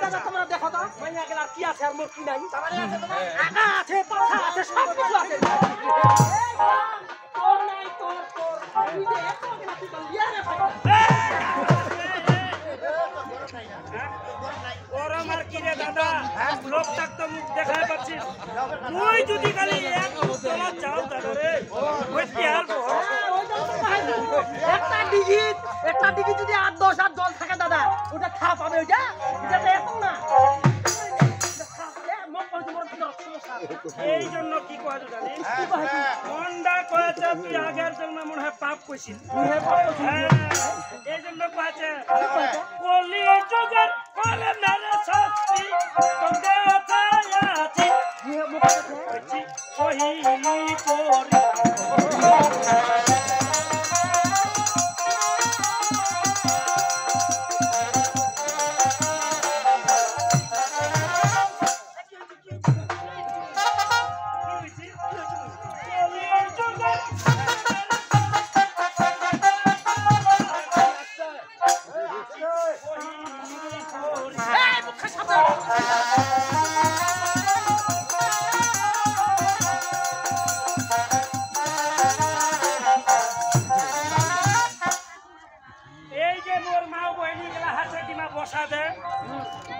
দাদা তোমরা দেখো তো মাইয়া গেল কি আছে আর মোর কি নাই আগা আছে পাছা আছে সব কিছু আছে তোর নাই তোর আমি যে এত গেল তুই তো লিয়া রে ভাই ওর আমার কি রে দাদা লোকটাক তো মুখ দেখায় পাচ্ছি তুই যদি খালি এক তোমার যাও দাদা রে ওই কি আর একটা ডিগি যদি 8-10 আর জল থাকে দাদা ওটা খা পাবে ওইটা এটা তো এত না এই জন্য কি কয় জানিস মন্ডা কয়েছে তুই আগের জন্য মনে হয় পাপ কইছিস এই জন্য কয়েছে কলি যুগের কলে মেরে শাস্তি তোকে আছি কহিলি করি বসা দে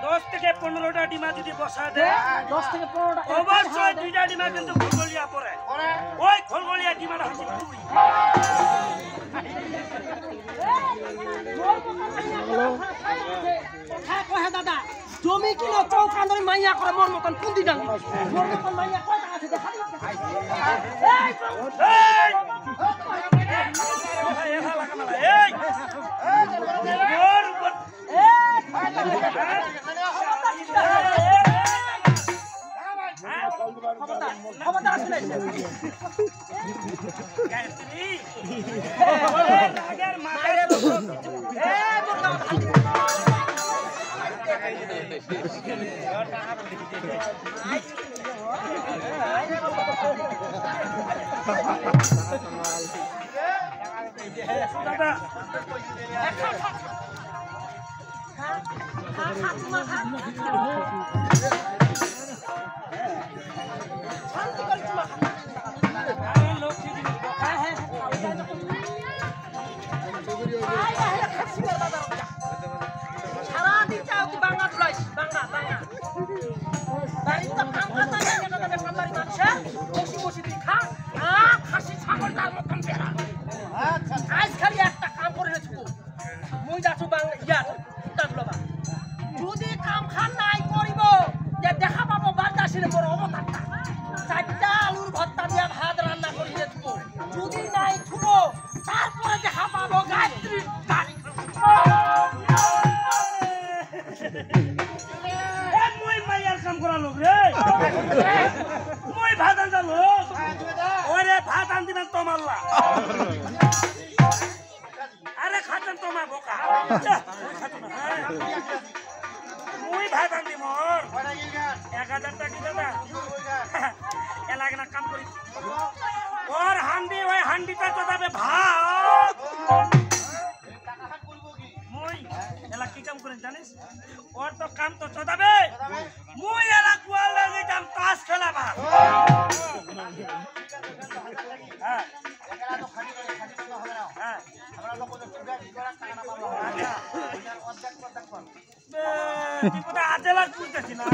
10 থেকে 15টা ডিমা যদি বসা দে 10 থেকে 15টা অবশ্যই দুইটা ডিমা কিন্তু খলগলিয়া পড়ে ওই খলগলিয়া ডিমাটা হচ্ছে তুই হ্যাঁ কহে দাদা জমি কিলো চৌকান্দরি মাইয়া করে মোর মতন পুঁদি ডালি মোর মতন মাইয়া কয় টাকা আছে দেখা যদি কাম খান নাই করিব যে দেখা পাবো বারদাসিরে বড় অবতারটা 4টা আলুর ভর্তা দিয়া ভাত রান্না করিয়ে থুবো যদি নাই থুবো তারপরে দেখা পাবো গায়ত্রীর গাড়ি মই মাইয়ার কাম করা লোক রে মই ভাত আনতা লোক ওরে ভাত আন দিবেন তোমাল্লা আরে খাতেন তোমার বোকা মুই ভাত আনদি মোর 1000 টাকা দাদা এলাকা না কাম করি ওর হান্ডি ওই হান্ডিটা তো যাবে ভাত মুই এলা কি কাম করেন জানিস ওর তো কাম তো চদাবে মুই এলা কুয়াল লাগি কাম তাস খেলাবা হ্যাঁ এলা তো খালি তো হবে না হ্যাঁ আমরা লোক তো চুড়া কি করা টাকা না পাবো আচ্ছা অর্ধেক কর কি পুরা আজেলা কইতেছি না